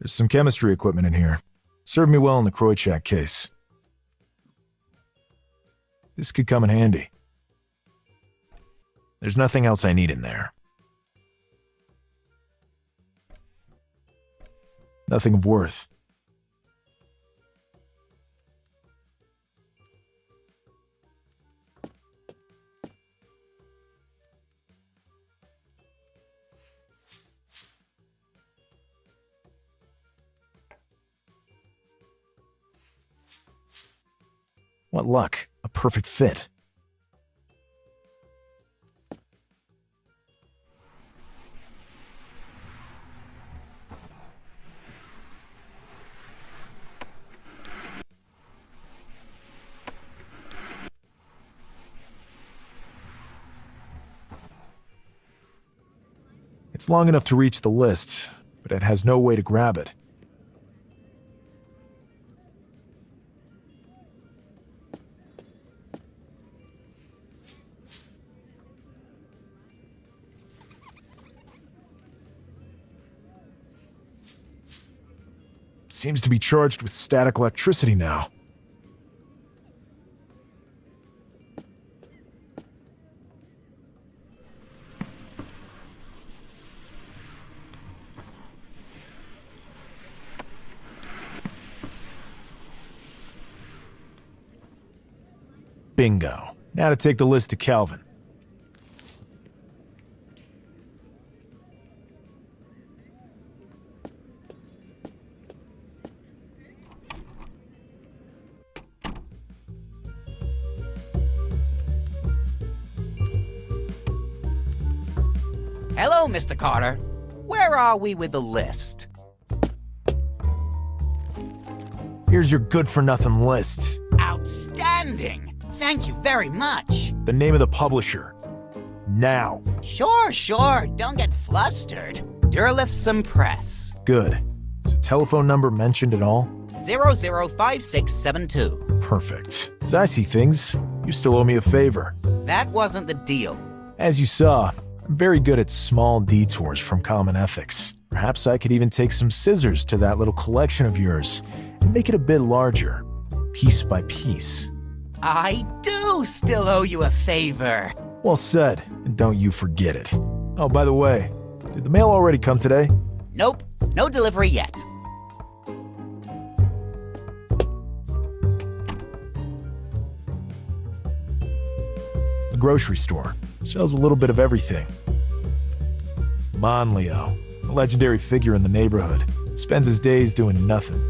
There's some chemistry equipment in here. Served me well in the Kroichak case. This could come in handy. There's nothing else I need in there. Nothing of worth. What luck. A perfect fit. It's long enough to reach the list, but it has no way to grab it. Seems to be charged with static electricity now. Bingo. Now to take the list to Calvin. Hello, Mr. Carter. Where are we with the list? Here's your good-for-nothing list. Outstanding! Thank you very much. The name of the publisher. Now. Sure. Don't get flustered. Durlithson Press. Good. Is a telephone number mentioned at all? 005672. Perfect. As I see things, you still owe me a favor. That wasn't the deal. As you saw, I'm very good at small detours from common ethics. Perhaps I could even take some scissors to that little collection of yours and make it a bit larger, piece by piece. I do still owe you a favor. Well said, and don't you forget it. Oh, by the way, did the mail already come today? Nope, no delivery yet. A grocery store. Sells a little bit of everything. Monleo, a legendary figure in the neighborhood, spends his days doing nothing.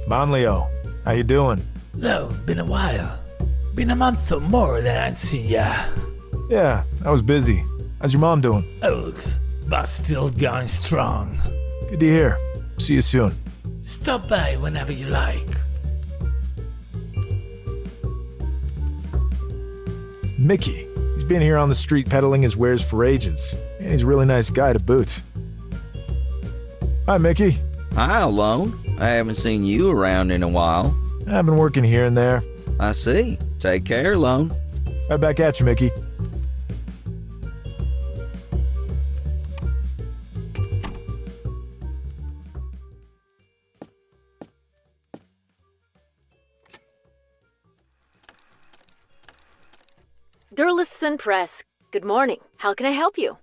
Monleo, how you doing? No, been a while. Been a month or more that I'd see ya. Yeah, I was busy. How's your mom doing? Old, but still going strong. Good to hear. See you soon. Stop by whenever you like. Mickey. He's been here on the street peddling his wares for ages, and he's a really nice guy to boot. Hi, Mickey. Hi, Alone. I haven't seen you around in a while. I've been working here and there. I see. Take care, Alone. Right back at you, Mickey. Durlithson Press. Good morning. How can I help you?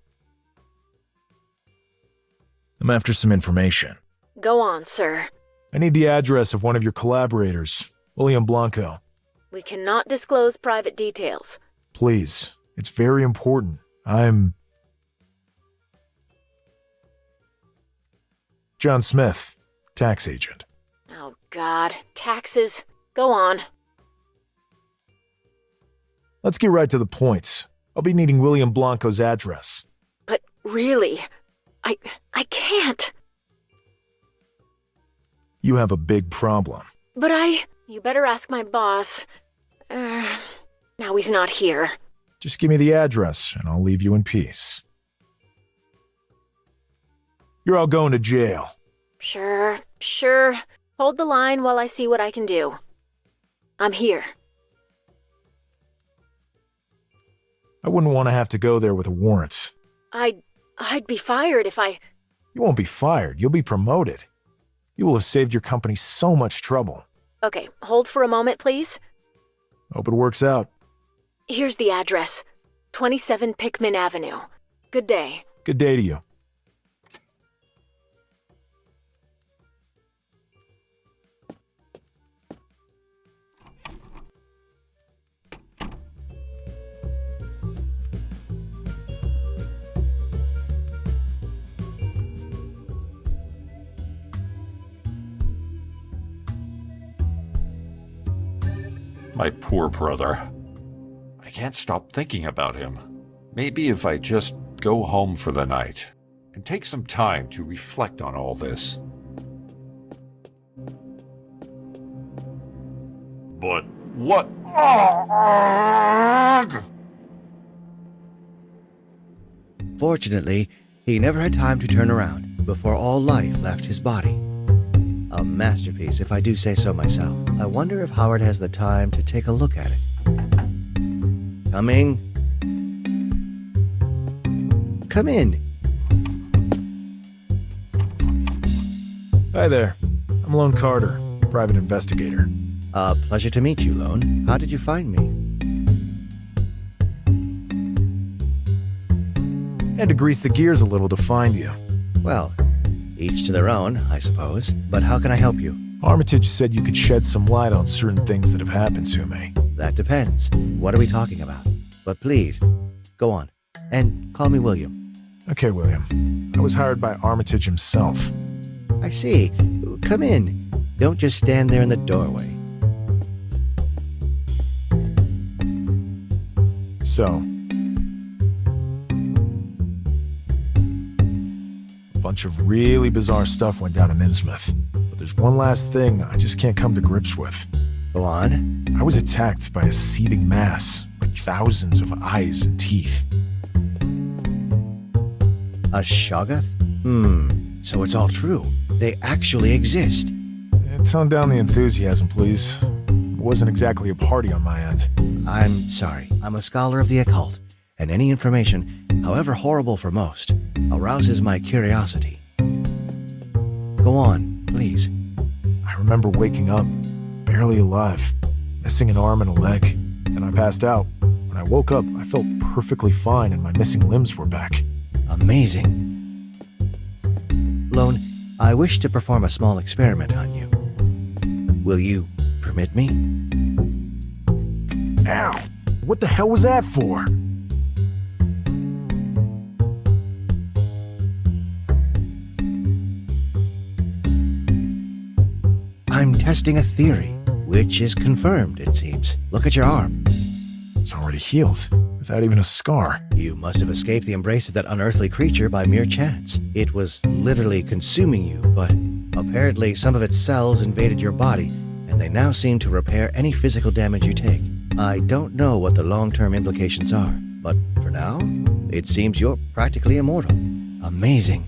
I'm after some information. Go on, sir. I need the address of one of your collaborators, William Blanco. We cannot disclose private details. Please, it's very important. I'm... John Smith, tax agent. Oh, God. Taxes. Go on. Let's get right to the point. I'll be needing William Blanco's address. But really, I can't. You have a big problem. But you better ask my boss. Now he's not here. Just give me the address, and I'll leave you in peace. You're all going to jail. Sure. Hold the line while I see what I can do. I'm here. I wouldn't want to have to go there with a warrant. I'd be fired if I... You won't be fired, you'll be promoted. You will have saved your company so much trouble. Okay, hold for a moment, please. Hope it works out. Here's the address. 27 Pickman Avenue. Good day. Good day to you. My poor brother. I can't stop thinking about him. Maybe if I just go home for the night and take some time to reflect on all this. But what? Fortunately, he never had time to turn around before all life left his body. A masterpiece, if I do say so myself. I wonder if Howard has the time to take a look at it. Coming. Come in. Hi there. I'm Lone Carter, private investigator. Pleasure to meet you, Lone. How did you find me? Had to grease the gears a little to find you. Well, each to their own, I suppose. But how can I help you? Armitage said you could shed some light on certain things that have happened to me. That depends. What are we talking about? But please, go on. And call me William. Okay, William. I was hired by Armitage himself. I see. Come in. Don't just stand there in the doorway. So, a bunch of really bizarre stuff went down in Innsmouth. But there's one last thing I just can't come to grips with. Go on. I was attacked by a seething mass with thousands of eyes and teeth. A Shoggoth? So it's all true. They actually exist. Tone down the enthusiasm, please. It wasn't exactly a party on my end. I'm sorry. I'm a scholar of the occult, and any information, however horrible for most, arouses my curiosity. Go on, please. I remember waking up, barely alive, missing an arm and a leg. Then I passed out. When I woke up, I felt perfectly fine and my missing limbs were back. Amazing. Lone, I wish to perform a small experiment on you. Will you permit me? Ow! What the hell was that for? I'm testing a theory, which is confirmed, it seems. Look at your arm. It's already healed, without even a scar. You must have escaped the embrace of that unearthly creature by mere chance. It was literally consuming you, but apparently some of its cells invaded your body, and they now seem to repair any physical damage you take. I don't know what the long-term implications are, but for now, it seems you're practically immortal. Amazing.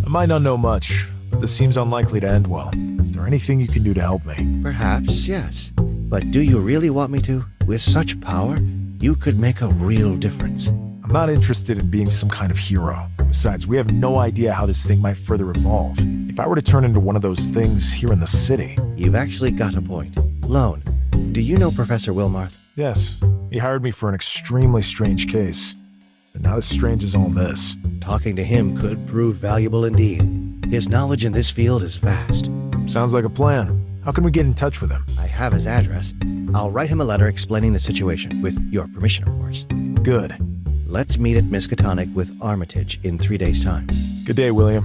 I might not know much, but this seems unlikely to end well. Is there anything you can do to help me? Perhaps, yes. But do you really want me to? With such power, you could make a real difference. I'm not interested in being some kind of hero. Besides, we have no idea how this thing might further evolve. If I were to turn into one of those things here in the city... You've actually got a point. Lone, do you know Professor Wilmarth? Yes, he hired me for an extremely strange case. But not as strange as all this. Talking to him could prove valuable indeed. His knowledge in this field is vast. Sounds like a plan. How can we get in touch with him? I have his address. I'll write him a letter explaining the situation, with your permission, of course. Good. Let's meet at Miskatonic with Armitage in 3 days' time. Good day, William.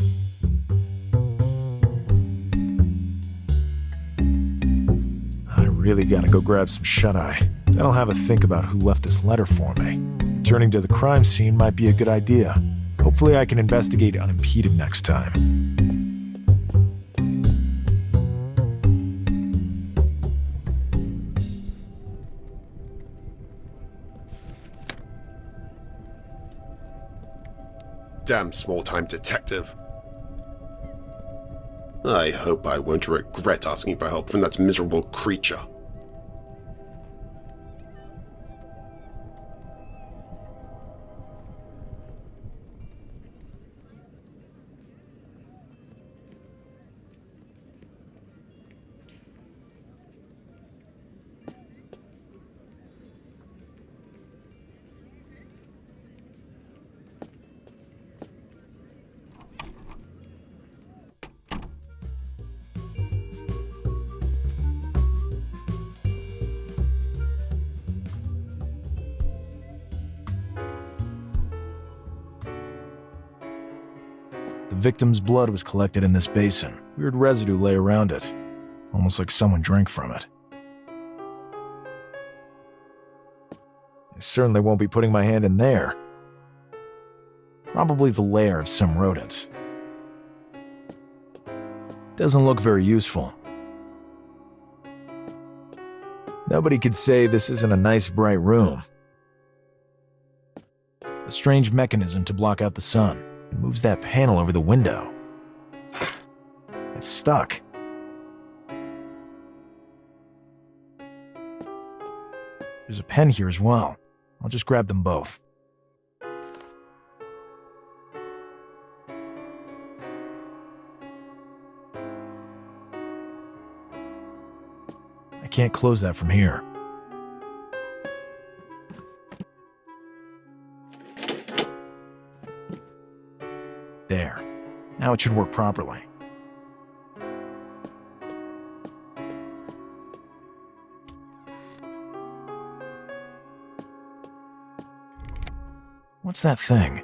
I really gotta go grab some shut-eye. Then I'll have a think about who left this letter for me. Returning to the crime scene might be a good idea. Hopefully I can investigate unimpeded next time. Damn small-time detective. I hope I won't regret asking for help from that miserable creature. The victim's blood was collected in this basin. Weird residue lay around it, almost like someone drank from it. I certainly won't be putting my hand in there. Probably the lair of some rodents. Doesn't look very useful. Nobody could say this isn't a nice bright room. A strange mechanism to block out the sun. It moves that panel over the window. It's stuck. There's a pen here as well. I'll just grab them both. I can't close that from here. There. Now it should work properly. What's that thing?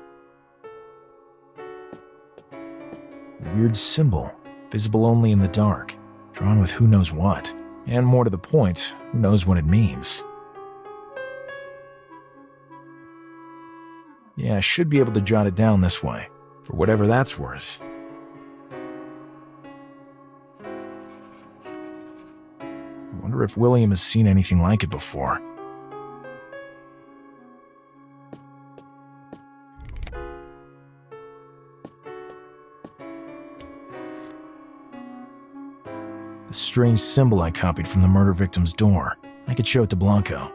A weird symbol, visible only in the dark, drawn with who knows what. And more to the point, who knows what it means. Yeah, I should be able to jot it down this way, for whatever that's worth. I wonder if William has seen anything like it before. The strange symbol I copied from the murder victim's door. I could show it to Blanco.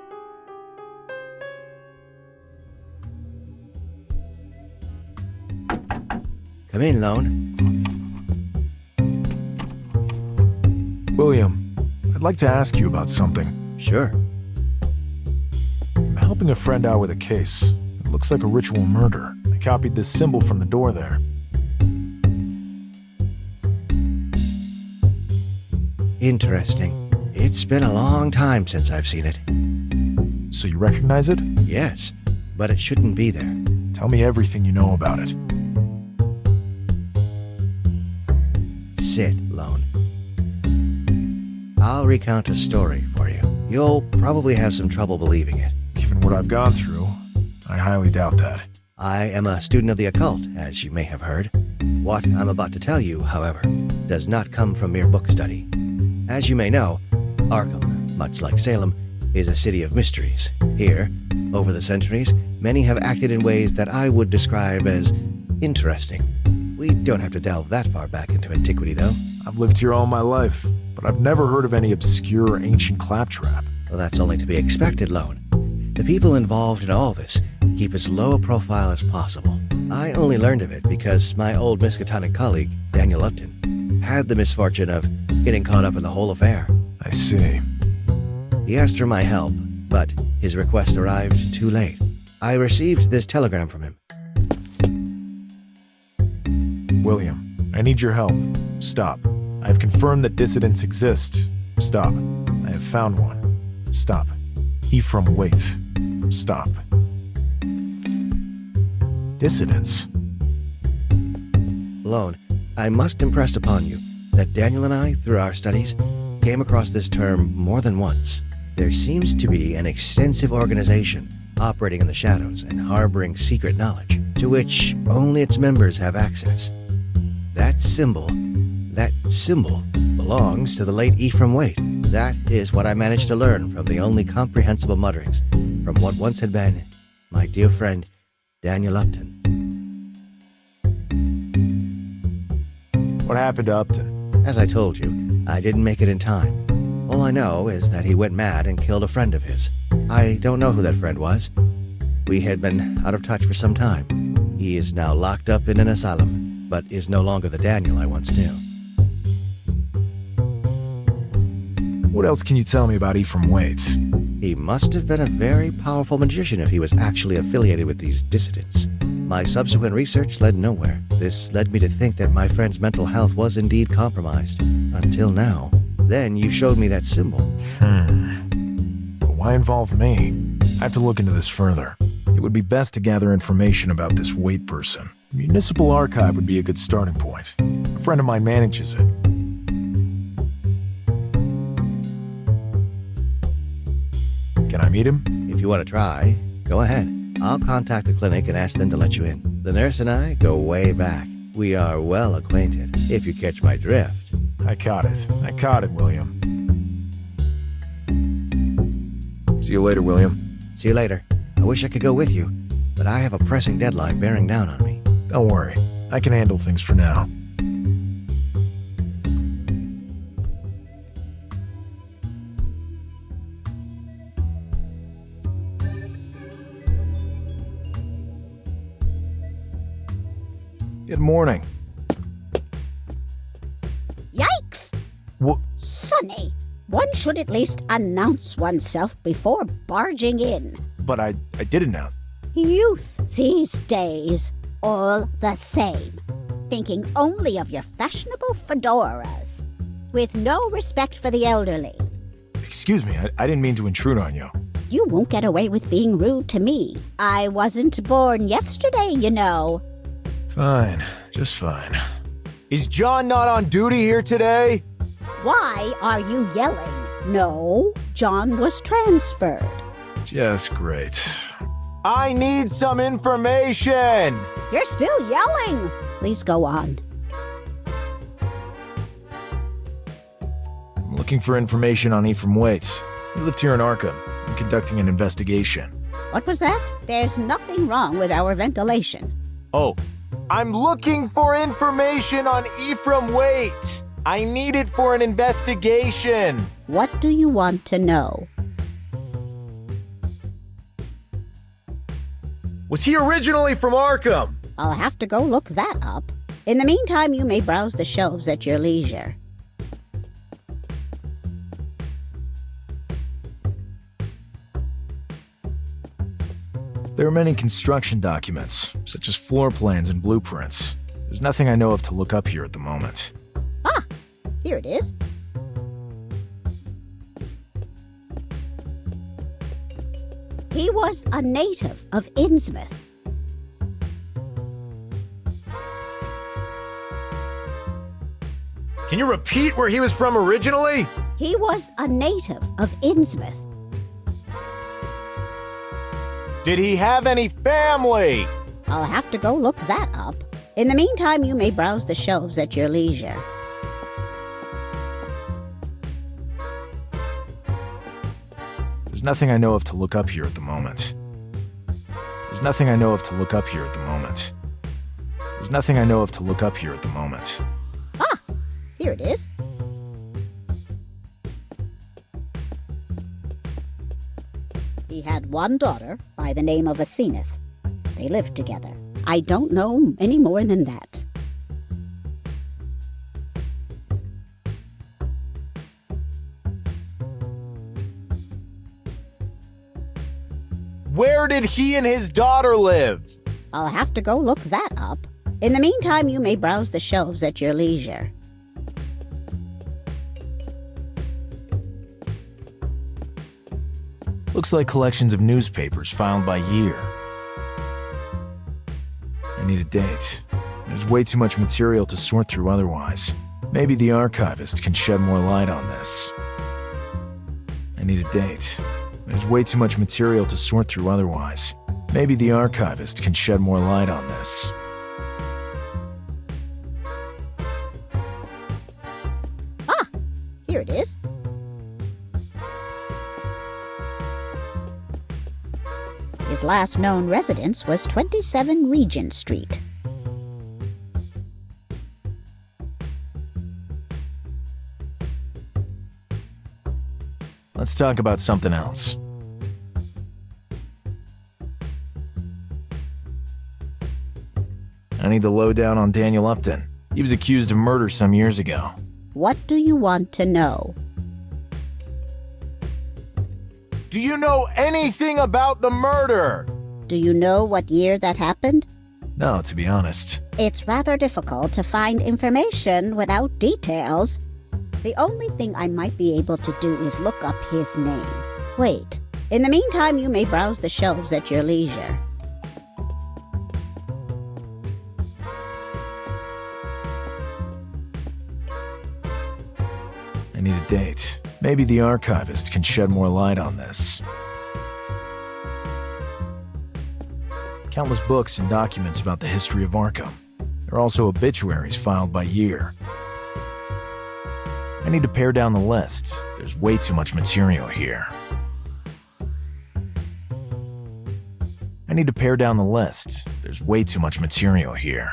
Come in, Lone. William, I'd like to ask you about something. Sure. I'm helping a friend out with a case. It looks like a ritual murder. I copied this symbol from the door there. Interesting. It's been a long time since I've seen it. So you recognize it? Yes, but it shouldn't be there. Tell me everything you know about it. Sit, Lone. I'll recount a story for you. You'll probably have some trouble believing it. Given what I've gone through, I highly doubt that. I am a student of the occult, as you may have heard. What I'm about to tell you, however, does not come from mere book study. As you may know, Arkham, much like Salem, is a city of mysteries. Here, over the centuries, many have acted in ways that I would describe as interesting. We don't have to delve that far back into antiquity, though. I've lived here all my life, but I've never heard of any obscure or ancient claptrap. Well, that's only to be expected, Lone. The people involved in all this keep as low a profile as possible. I only learned of it because my old Miskatonic colleague, Daniel Upton, had the misfortune of getting caught up in the whole affair. I see. He asked for my help, but his request arrived too late. I received this telegram from him. William, I need your help. Stop. I have confirmed that dissidents exist. Stop. I have found one. Stop. Ephraim waits. Stop. Dissidents. Lone, I must impress upon you that Daniel and I, through our studies, came across this term more than once. There seems to be an extensive organization operating in the shadows and harboring secret knowledge, to which only its members have access. That symbol belongs to the late Ephraim Waite. That is what I managed to learn from the only comprehensible mutterings from what once had been my dear friend, Daniel Upton. What happened to Upton? As I told you, I didn't make it in time. All I know is that he went mad and killed a friend of his. I don't know who that friend was. We had been out of touch for some time. He is now locked up in an asylum, but is no longer the Daniel I once knew. What else can you tell me about Ephraim Waits? He must have been a very powerful magician if he was actually affiliated with these dissidents. My subsequent research led nowhere. This led me to think that my friend's mental health was indeed compromised. Until now. Then you showed me that symbol. But why involve me? I have to look into this further. It would be best to gather information about this Waite person. The municipal archive would be a good starting point. A friend of mine manages it. Can I meet him? If you want to try, go ahead. I'll contact the clinic and ask them to let you in. The nurse and I go way back. We are well acquainted, if you catch my drift. I caught it, William. See you later, William. See you later. I wish I could go with you, but I have a pressing deadline bearing down on me. Don't worry. I can handle things for now. Good morning. Yikes! What? Sonny, one should at least announce oneself before barging in. But I did announce. Youth these days, all the same. Thinking only of your fashionable fedoras. With no respect for the elderly. Excuse me, I didn't mean to intrude on you. You won't get away with being rude to me. I wasn't born yesterday, you know. Fine, just fine. Is John not on duty here today? Why are you yelling? No, John was transferred. Just great. I need some information! You're still yelling! Please go on. I'm looking for information on Ephraim Waits. He lived here in Arkham. I'm conducting an investigation. What was that? There's nothing wrong with our ventilation. Oh, I'm looking for information on Ephraim Waits. I need it for an investigation. What do you want to know? Was he originally from Arkham? I'll have to go look that up. In the meantime, you may browse the shelves at your leisure. There are many construction documents, such as floor plans and blueprints. There's nothing I know of to look up here at the moment. Ah, here it is. He was a native of Innsmouth. Can you repeat where he was from originally? He was a native of Innsmouth. Did he have any family? I'll have to go look that up. In the meantime, you may browse the shelves at your leisure. There's nothing I know of to look up here at the moment. There's nothing I know of to look up here at the moment. There's nothing I know of to look up here at the moment. Ah, here it is. He had one daughter by the name of Aseneth. They lived together. I don't know any more than that. Where did he and his daughter live? I'll have to go look that up. In the meantime, you may browse the shelves at your leisure. Looks like collections of newspapers filed by year. I need a date. There's way too much material to sort through otherwise. Maybe the archivist can shed more light on this. I need a date. There's way too much material to sort through otherwise. Maybe the archivist can shed more light on this. Ah, here it is. His last known residence was 27 Regent Street. Let's talk about something else. I need the lowdown on Daniel Upton. He was accused of murder some years ago. What do you want to know? Do you know anything about the murder? Do you know what year that happened? No, to be honest. It's rather difficult to find information without details. The only thing I might be able to do is look up his name. Wait. In the meantime, you may browse the shelves at your leisure. date. Maybe the archivist can shed more light on this. Countless books and documents about the history of Arkham. There are also obituaries filed by year. I need to pare down the list. There's way too much material here. I need to pare down the list. There's way too much material here.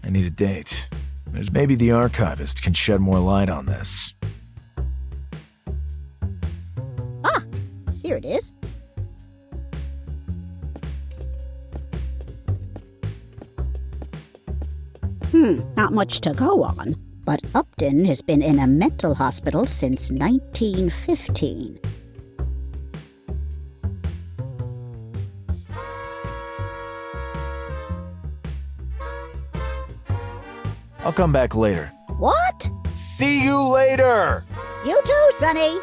I need a date. Maybe the archivist can shed more light on this. Ah, here it is. Not much to go on, but Upton has been in a mental hospital since 1915. I'll come back later. What? See you later! You too, Sonny.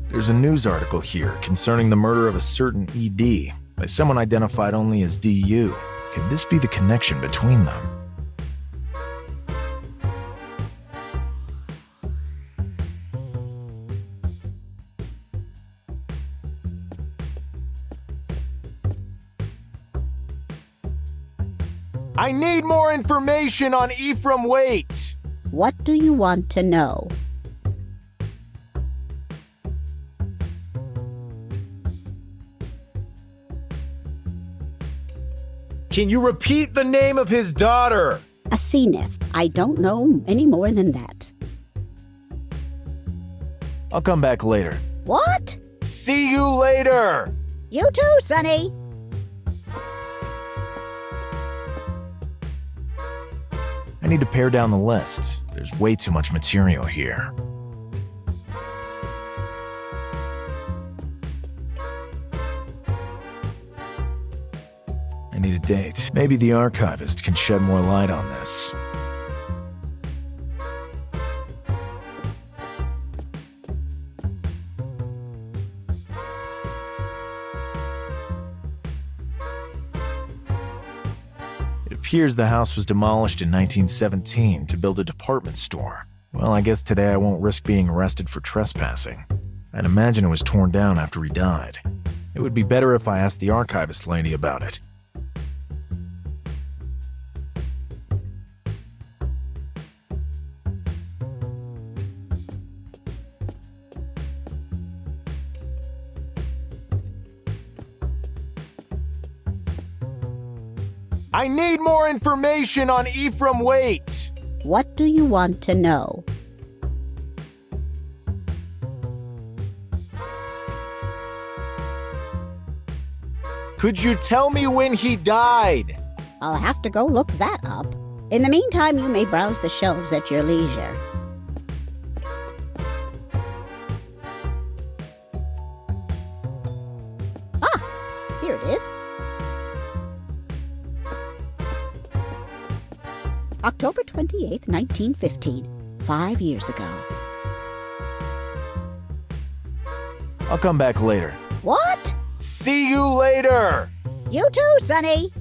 There's a news article here concerning the murder of a certain ED by someone identified only as DU. Could this be the connection between them? I need more information on Ephraim Waite! What do you want to know? Can you repeat the name of his daughter? Aseneth. I don't know any more than that. I'll come back later. What? See you later! You too, Sonny. I need to pare down the list. There's way too much material here. I need a date. Maybe the archivist can shed more light on this. It appears the house was demolished in 1917 to build a department store. Well, I guess today I won't risk being arrested for trespassing. I'd imagine it was torn down after he died. It would be better if I asked the archivist lady about it. I need more information on Ephraim Waite! What do you want to know? Could you tell me when he died? I'll have to go look that up. In the meantime, you may browse the shelves at your leisure. Ah, here it is. October 28th, 1915. 5 years ago. I'll come back later. What? See you later! You too, Sonny.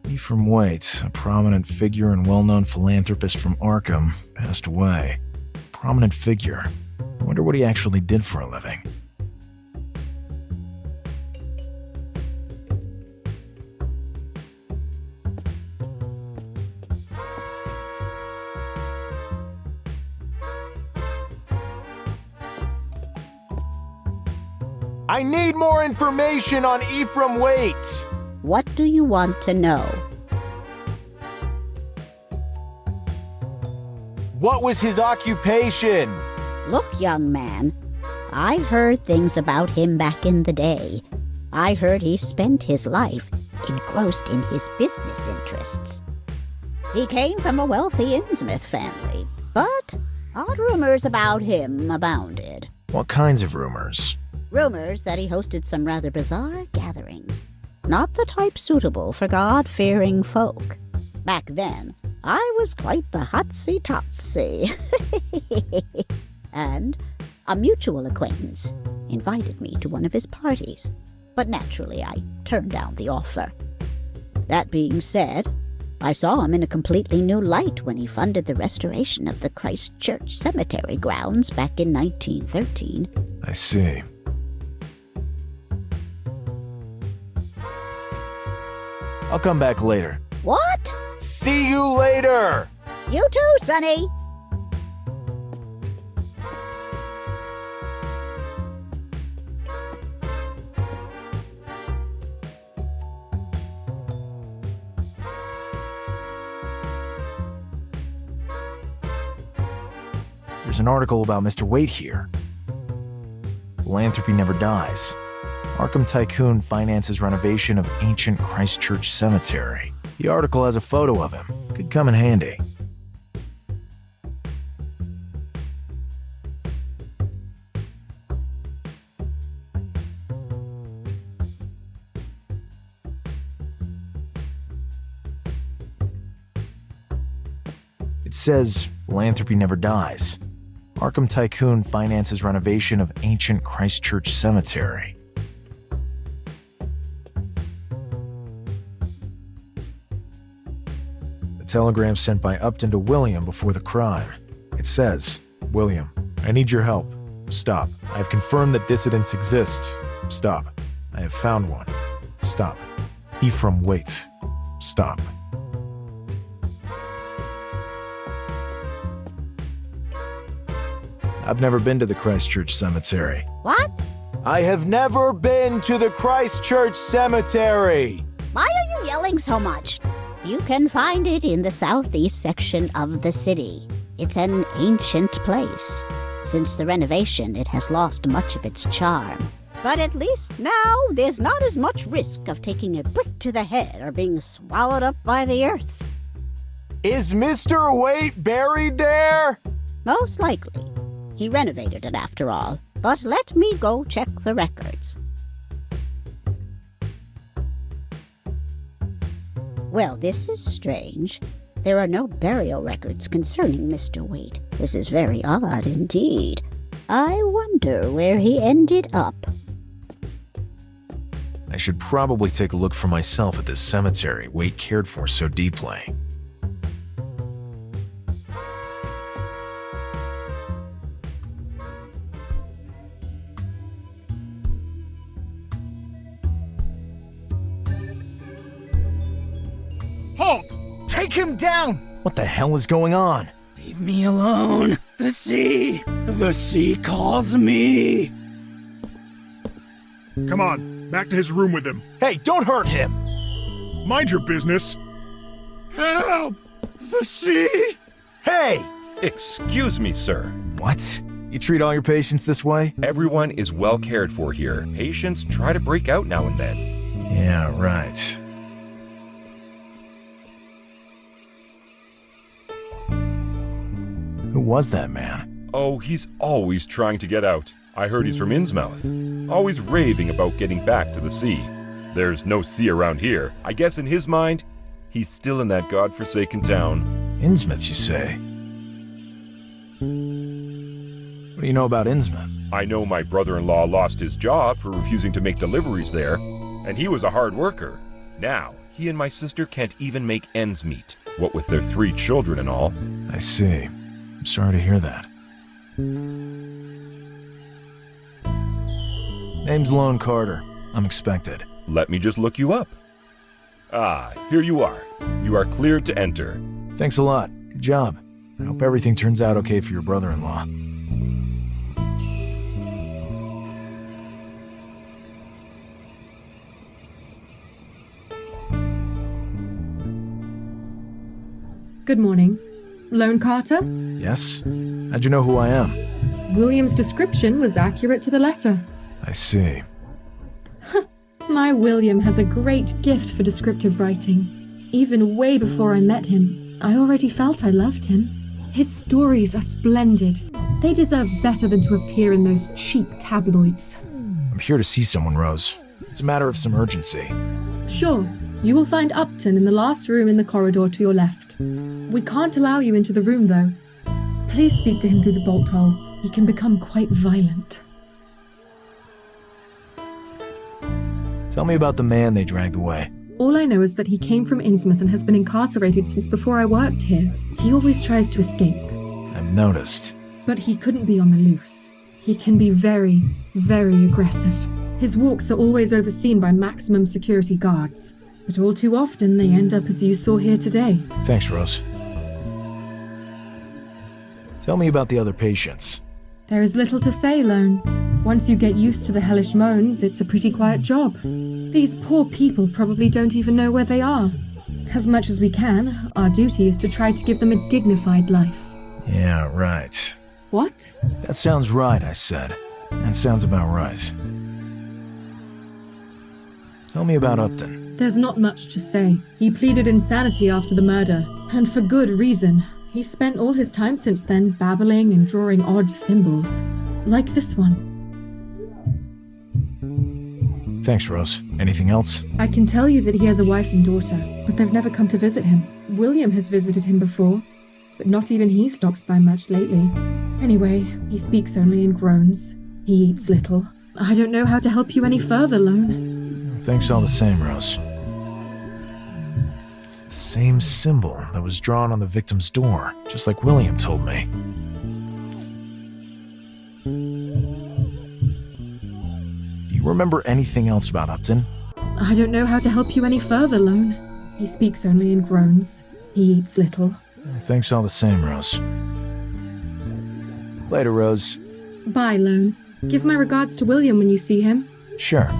Ephraim Waite, a prominent figure and well-known philanthropist from Arkham, passed away. Prominent figure. I wonder what he actually did for a living. I need more information on Ephraim Waite! What do you want to know? What was his occupation? Look, young man, I heard things about him back in the day. I heard he spent his life engrossed in his business interests. He came from a wealthy Innsmouth family, But odd rumors about him abounded. What kinds of rumors? Rumors that he hosted some rather bizarre gatherings. Not the type suitable for God-fearing folk. Back then, I was quite the hotsy-totsy. And a mutual acquaintance invited me to one of his parties. But naturally, I turned down the offer. That being said, I saw him in a completely new light when he funded the restoration of the Christ Church cemetery grounds back in 1913. I see. I'll come back later. What? See you later! You too, Sonny. There's an article about Mr. Waite here. Philanthropy never dies. Arkham tycoon finances renovation of ancient Christchurch cemetery. The article has a photo of him. Could come in handy. It says, philanthropy never dies. Arkham tycoon finances renovation of ancient Christchurch cemetery. The telegram sent by Upton to William before the crime. It says, William, I need your help. Stop. I have confirmed that dissidents exist. Stop. I have found one. Stop. Ephraim Waite. Stop. I've never been to the Christchurch cemetery. What? I have never been to the Christchurch cemetery! Why are you yelling so much? You can find it in the southeast section of the city. It's an ancient place. Since the renovation, it has lost much of its charm. But at least now, there's not as much risk of taking a brick to the head or being swallowed up by the earth. Is Mr. Waite buried there? Most likely. He renovated it after all. But let me go check the records. Well, this is strange. There are no burial records concerning Mr. Waite. This is very odd indeed. I wonder where he ended up. I should probably take a look for myself at this cemetery Waite cared for so deeply. Halt! Take him down! What the hell is going on? Leave me alone. The sea calls me. Come on, back to his room with him. Hey, don't hurt him! Mind your business. Help! The sea! Hey! Excuse me, sir. What? You treat all your patients this way? Everyone is well cared for here. Patients try to break out now and then. Yeah, right. Who was that man? Oh, he's always trying to get out. I heard he's from Innsmouth. Always raving about getting back to the sea. There's no sea around here. I guess in his mind, he's still in that godforsaken town. Innsmouth, you say? What do you know about Innsmouth? I know my brother-in-law lost his job for refusing to make deliveries there, and he was a hard worker. Now, he and my sister can't even make ends meet, what with their 3 children and all. I see. I'm sorry to hear that. Name's Lone Carter. I'm expected. Let me just look you up. Ah, here you are. You are cleared to enter. Thanks a lot. Good job. I hope everything turns out okay for your brother-in-law. Good morning. Lone Carter? Yes? How'd you know who I am? William's description was accurate to the letter. I see. My William has a great gift for descriptive writing. Even way before I met him, I already felt I loved him. His stories are splendid. They deserve better than to appear in those cheap tabloids. I'm here to see someone, Rose. It's a matter of some urgency. Sure. You will find Upton in the last room in the corridor to your left. We can't allow you into the room, though. Please speak to him through the bolt hole. He can become quite violent. Tell me about the man they dragged away. All I know is that he came from Innsmouth and has been incarcerated since before I worked here. He always tries to escape. I've noticed. But he couldn't be on the loose. He can be very, very aggressive. His walks are always overseen by maximum security guards. But all too often they end up as you saw here today. Thanks, Rose. Tell me about the other patients. There is little to say, Lone. Once you get used to the hellish moans, it's a pretty quiet job. These poor people probably don't even know where they are. As much as we can, our duty is to try to give them a dignified life. Yeah, right. What? That sounds right, I said. That sounds about right. Tell me about Upton. There's not much to say. He pleaded insanity after the murder, and for good reason. He spent all his time since then babbling and drawing odd symbols, like this one. Thanks, Rose. Anything else? I can tell you that he has a wife and daughter, but they've never come to visit him. William has visited him before, but not even he stops by much lately. Anyway, he speaks only in groans. He eats little. I don't know how to help you any further, Lone. Thanks all the same, Rose. Same symbol that was drawn on the victim's door, just like William told me. Do you remember anything else about Upton? I don't know how to help you any further, Lone. He speaks only in groans. He eats little. Thanks all the same, Rose. Later, Rose. Bye, Lone. Give my regards to William when you see him. Sure.